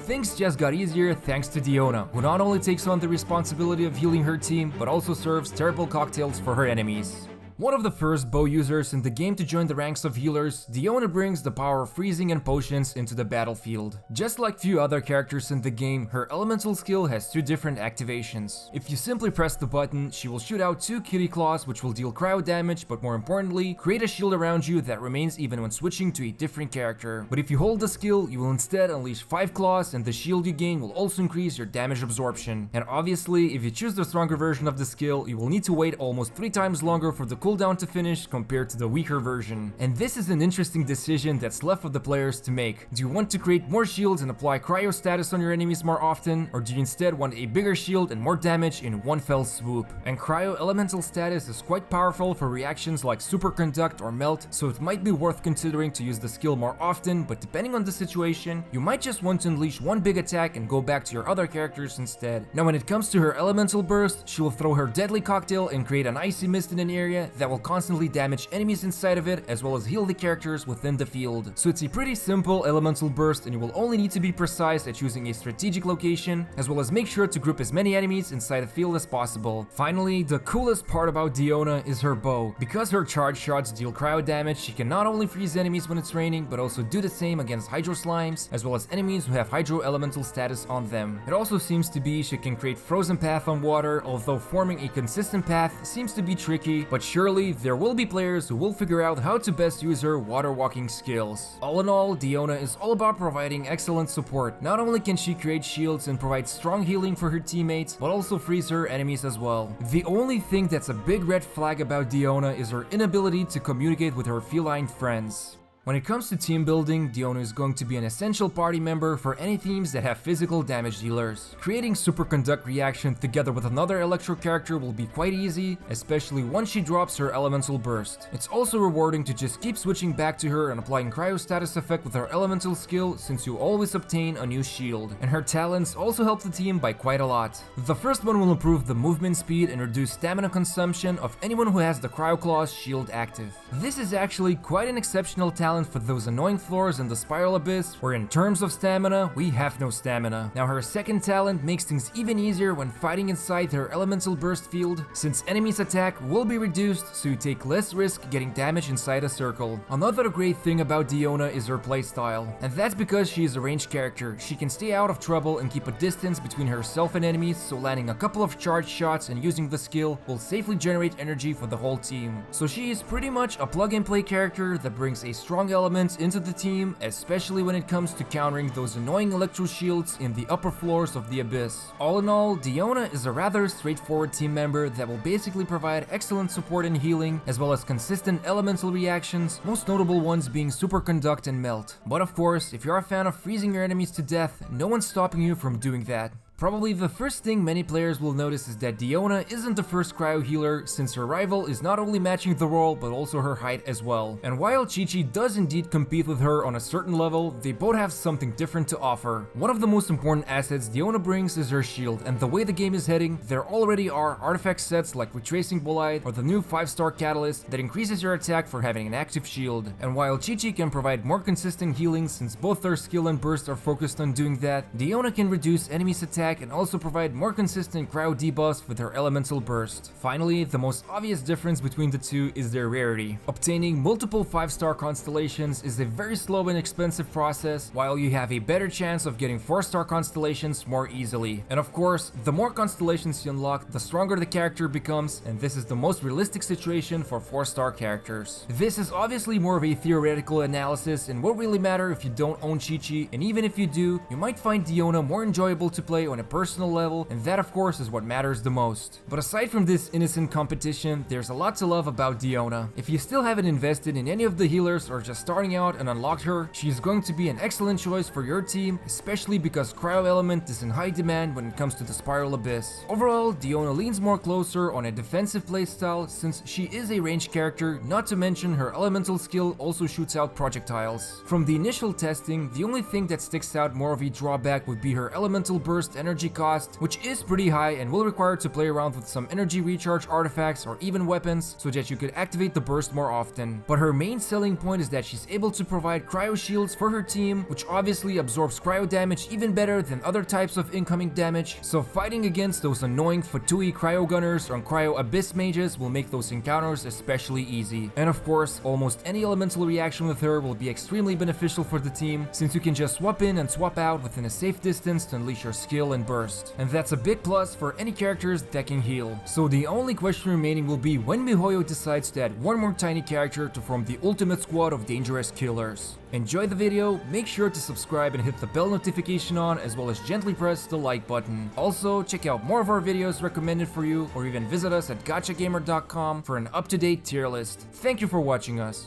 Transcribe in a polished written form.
Things just got easier thanks to Diona, who not only takes on the responsibility of healing her team, but also serves terrible cocktails for her enemies. One of the first bow users in the game to join the ranks of healers, Diona brings the power of freezing and potions into the battlefield. Just like few other characters in the game, her elemental skill has two different activations. If you simply press the button, she will shoot out 2 Qiqi claws which will deal cryo damage, but more importantly, create a shield around you that remains even when switching to a different character. But if you hold the skill, you will instead unleash 5 claws, and the shield you gain will also increase your damage absorption. And obviously, if you choose the stronger version of the skill, you will need to wait almost 3 times longer for the cooldown to finish compared to the weaker version. And this is an interesting decision that's left for the players to make. Do you want to create more shields and apply cryo status on your enemies more often, or do you instead want a bigger shield and more damage in one fell swoop? And cryo elemental status is quite powerful for reactions like superconduct or melt, so it might be worth considering to use the skill more often, but depending on the situation, you might just want to unleash one big attack and go back to your other characters instead. Now when it comes to her elemental burst, she will throw her deadly cocktail and create an icy mist in an area that will constantly damage enemies inside of it, as well as heal the characters within the field. So it's a pretty simple elemental burst, and you will only need to be precise at choosing a strategic location, as well as make sure to group as many enemies inside the field as possible. Finally, the coolest part about Diona is her bow. Because her charge shots deal cryo damage, she can not only freeze enemies when it's raining, but also do the same against hydro slimes, as well as enemies who have hydro elemental status on them. It also seems to be she can create frozen path on water, although forming a consistent path seems to be tricky, but surely there will be players who will figure out how to best use her water walking skills. All in all, Diona is all about providing excellent support. Not only can she create shields and provide strong healing for her teammates, but also freeze her enemies as well. The only thing that's a big red flag about Diona is her inability to communicate with her feline friends. When it comes to team building, Diona is going to be an essential party member for any teams that have physical damage dealers. Creating superconduct reaction together with another electro character will be quite easy, especially once she drops her elemental burst. It's also rewarding to just keep switching back to her and applying cryo status effect with her elemental skill, since you always obtain a new shield. And her talents also help the team by quite a lot. The first one will improve the movement speed and reduce stamina consumption of anyone who has the Cryo Claws shield active. This is actually quite an exceptional talent for those annoying floors in the Spiral Abyss, where in terms of stamina, we have no stamina. Now her second talent makes things even easier when fighting inside her elemental burst field, since enemies' attack will be reduced, so you take less risk getting damage inside a circle. Another great thing about Diona is her playstyle, and that's because she is a ranged character. She can stay out of trouble and keep a distance between herself and enemies, so landing a couple of charge shots and using the skill will safely generate energy for the whole team. So she is pretty much a plug-and-play character that brings a strong elements into the team, especially when it comes to countering those annoying electro shields in the upper floors of the Abyss. All in all, Diona is a rather straightforward team member that will basically provide excellent support and healing, as well as consistent elemental reactions, most notable ones being superconduct and melt. But of course, if you're a fan of freezing your enemies to death, no one's stopping you from doing that. Probably the first thing many players will notice is that Diona isn't the first cryo healer, since her rival is not only matching the role but also her height as well. And while Qiqi does indeed compete with her on a certain level, they both have something different to offer. One of the most important assets Diona brings is her shield, and the way the game is heading, there already are artifact sets like Retracing Bolide or the new 5-star Catalyst that increases your attack for having an active shield. And while Qiqi can provide more consistent healing, since both their skill and burst are focused on doing that, Diona can reduce enemies' attack and also provide more consistent cryo debuffs with her elemental burst. Finally, the most obvious difference between the two is their rarity. Obtaining multiple 5-star constellations is a very slow and expensive process, while you have a better chance of getting 4-star constellations more easily. And of course, the more constellations you unlock, the stronger the character becomes, and this is the most realistic situation for 4-star characters. This is obviously more of a theoretical analysis and won't really matter if you don't own Qiqi, and even if you do, you might find Diona more enjoyable to play on a personal level, and that of course is what matters the most. But aside from this innocent competition, there's a lot to love about Diona. If you still haven't invested in any of the healers or just starting out and unlocked her, she's going to be an excellent choice for your team, especially because Cryo Element is in high demand when it comes to the Spiral Abyss. Overall, Diona leans more closer on a defensive playstyle, since she is a ranged character, not to mention her elemental skill also shoots out projectiles. From the initial testing, the only thing that sticks out more of a drawback would be her elemental burst and energy cost, which is pretty high and will require to play around with some energy recharge artifacts or even weapons so that you could activate the burst more often. But her main selling point is that she's able to provide cryo shields for her team, which obviously absorbs cryo damage even better than other types of incoming damage, so fighting against those annoying Fatui cryo gunners or cryo abyss mages will make those encounters especially easy. And of course, almost any elemental reaction with her will be extremely beneficial for the team, since you can just swap in and swap out within a safe distance to unleash your skill and burst. And that's a big plus for any characters that can heal. So the only question remaining will be when MiHoYo decides to add one more tiny character to form the ultimate squad of dangerous killers. Enjoy the video, make sure to subscribe and hit the bell notification on, as well as gently press the like button. Also, check out more of our videos recommended for you, or even visit us at gachagamer.com for an up-to-date tier list. Thank you for watching us.